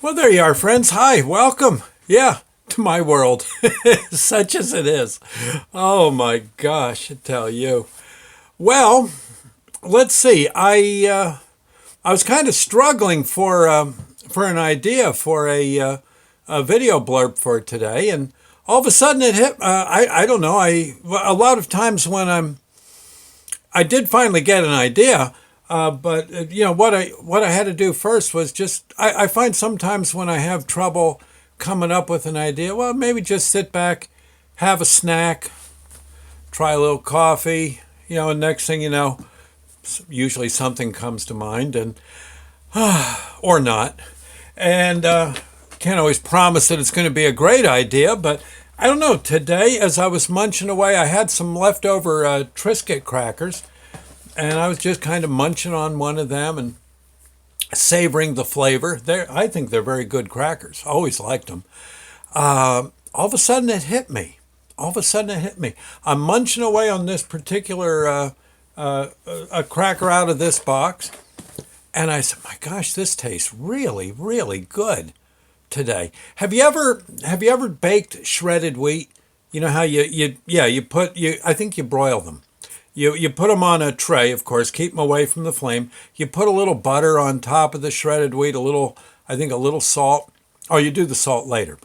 Well, there you are, friends. Hi, welcome. Yeah, to my world, such as it is. Oh my gosh, I tell you. Well, let's see. I was kind of struggling for an idea for a video blurb for today, and all of a sudden it hit. I don't know. A lot of times when I did finally get an idea, but what I had to do first was just I find sometimes when I have trouble coming up with an idea, well, maybe just sit back, have a snack, try a little coffee, and next thing you know, usually something comes to mind, and or not, and can't always promise that it's going to be a great idea, but. I don't know. Today, as I was munching away, I had some leftover Triscuit crackers, and I was just kind of munching on one of them and savoring the flavor. I think they're very good crackers. Always liked them. All of a sudden, it hit me. I'm munching away on this particular a cracker out of this box, and I said, "My gosh, this tastes really, really good today." Have you ever baked shredded wheat? You know how I think you broil them. You put them on a tray, of course, keep them away from the flame. You put a little butter on top of the shredded wheat, I think a little salt. Oh, you do the salt later.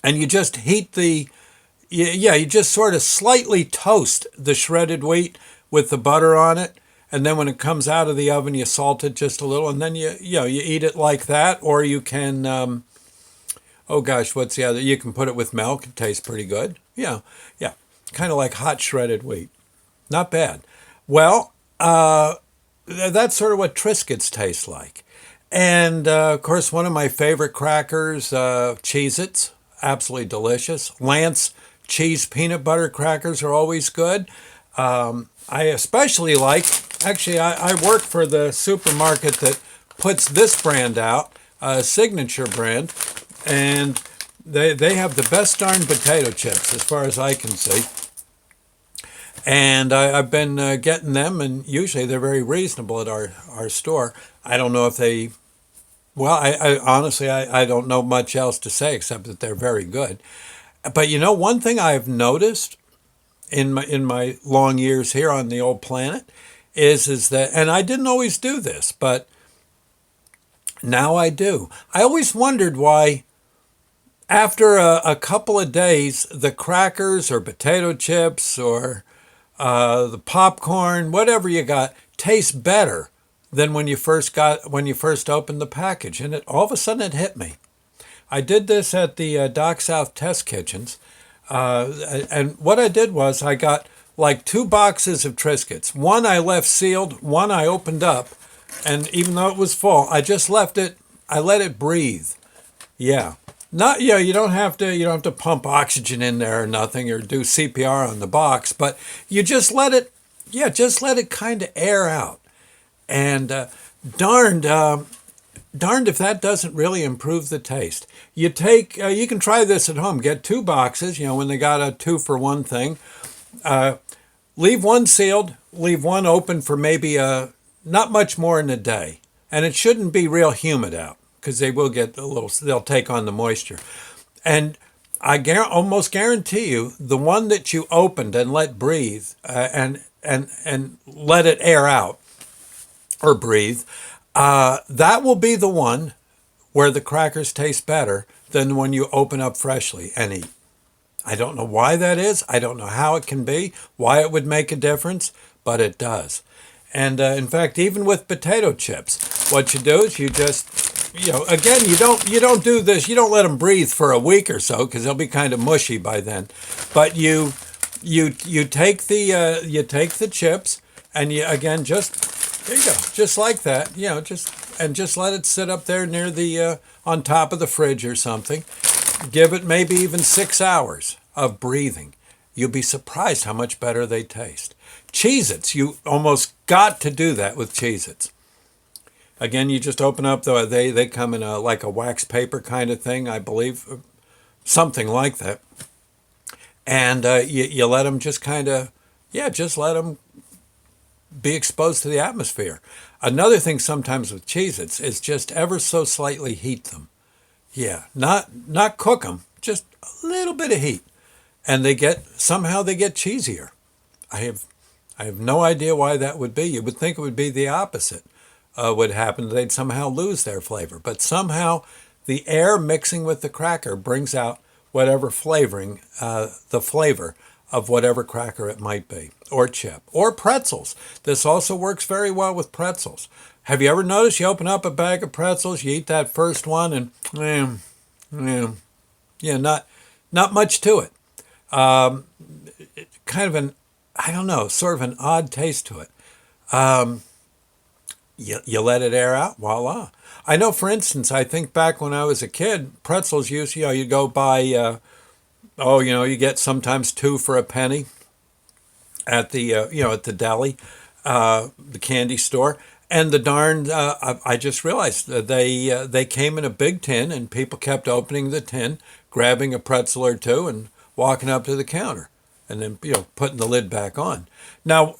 And you just heat you just sort of slightly toast the shredded wheat with the butter on it. And then when it comes out of the oven, you salt it just a little, and then you eat it like that, or you can, oh gosh, what's the other? You can put it with milk. It tastes pretty good. Yeah, kind of like hot shredded wheat. Not bad. Well, that's sort of what Triscuits taste like. And of course, one of my favorite crackers, Cheez-Its, absolutely delicious. Lance cheese peanut butter crackers are always good. I especially like, actually, I work for the supermarket that puts this brand out, Signature brand, and they have the best darn potato chips as far as I can see. And I've been getting them, and usually they're very reasonable at our store. I don't know if they, well, I honestly, I don't know much else to say except that they're very good. But one thing I've noticed in my long years here on the old planet is that, and I didn't always do this, but now I do. I always wondered why after a couple of days, the crackers or potato chips or the popcorn, whatever you got, tastes better than when you first opened the package. And all of a sudden it hit me. I did this at the Doc South Test Kitchens, and what I did was I got like two boxes of Triscuits. One I left sealed, one I opened up, and even though it was full, I just left it. I let it breathe. Yeah. Not you don't have to pump oxygen in there or nothing or do CPR on the box, but you just let it kind of air out. And darned darned if that doesn't really improve the taste. You can try this at home. Get two boxes, when they got a two for one thing. Leave one sealed, leave one open for maybe not much more than a day. And it shouldn't be real humid out because they'll take on the moisture. And almost guarantee you, the one that you opened and let breathe and let it air out or breathe, that will be the one where the crackers taste better than when you open up freshly and eat. I don't know why that is. I don't know how it can be, why it would make a difference, but it does. And in fact, even with potato chips, what you do is you just, again, you don't do this. You don't let them breathe for a week or so because they'll be kind of mushy by then. But you take the chips and you again just there you go, just like that. Just let it sit up there near the on top of the fridge or something. Give it maybe even 6 hours of breathing. You'll be surprised how much better they taste. Cheez-Its, you almost got to do that with Cheez-Its. Again, you just open up, they come in like a wax paper kind of thing, I believe, something like that. And you let them just just let them be exposed to the atmosphere. Another thing sometimes with Cheez-Its is just ever so slightly heat them. Yeah, not cook them, just a little bit of heat, and somehow they get cheesier. I have I have no idea why that would be. You would think it would be the opposite would happen. They'd somehow lose their flavor, but somehow the air mixing with the cracker brings out whatever flavoring, the flavor of whatever cracker it might be, or chip, or pretzels. This also works very well with pretzels. Have you ever noticed you open up a bag of pretzels, you eat that first one, and eh, yeah, not much to it. Kind of an, I don't know, sort of an odd taste to it. You let it air out, voila. I know, for instance, I think back when I was a kid, pretzels used, you go buy, you get sometimes two for a penny at at the deli, the candy store. And the darn, I just realized that they came in a big tin, and people kept opening the tin, grabbing a pretzel or two, and walking up to the counter, and then putting the lid back on. Now,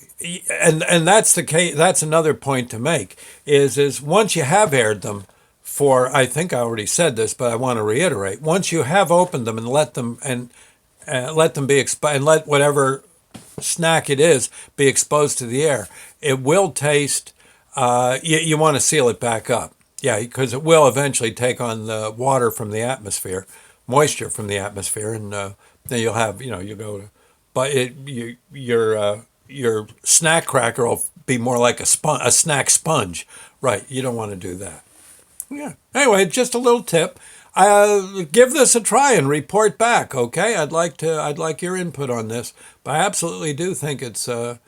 and that's the case. That's another point to make is once you have aired them for, I think I already said this, but I want to reiterate. Once you have opened them and let them be exposed, and let whatever snack it is be exposed to the air, it will taste. You want to seal it back up, yeah, because it will eventually take on the water from the atmosphere, moisture from the atmosphere, and then you'll have you go to, but your snack cracker will be more like a snack sponge, right? You don't want to do that. Yeah. Anyway, just a little tip. Give this a try and report back. Okay, I'd like your input on this. But I absolutely do think it's an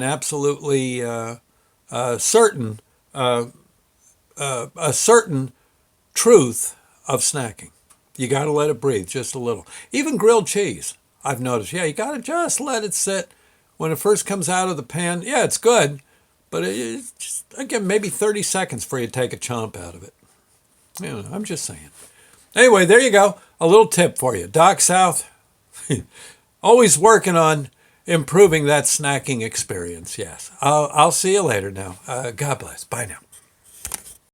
absolutely certain a certain truth of snacking. You got to let it breathe just a little. Even grilled cheese, I've noticed. Yeah, you got to just let it sit. When it first comes out of the pan, yeah, it's good, but it's just, again, maybe 30 seconds before you take a chomp out of it. I'm just saying. Anyway, there you go. A little tip for you. Doc South, always working on improving that snacking experience. Yes. I'll see you later now. God bless. Bye now.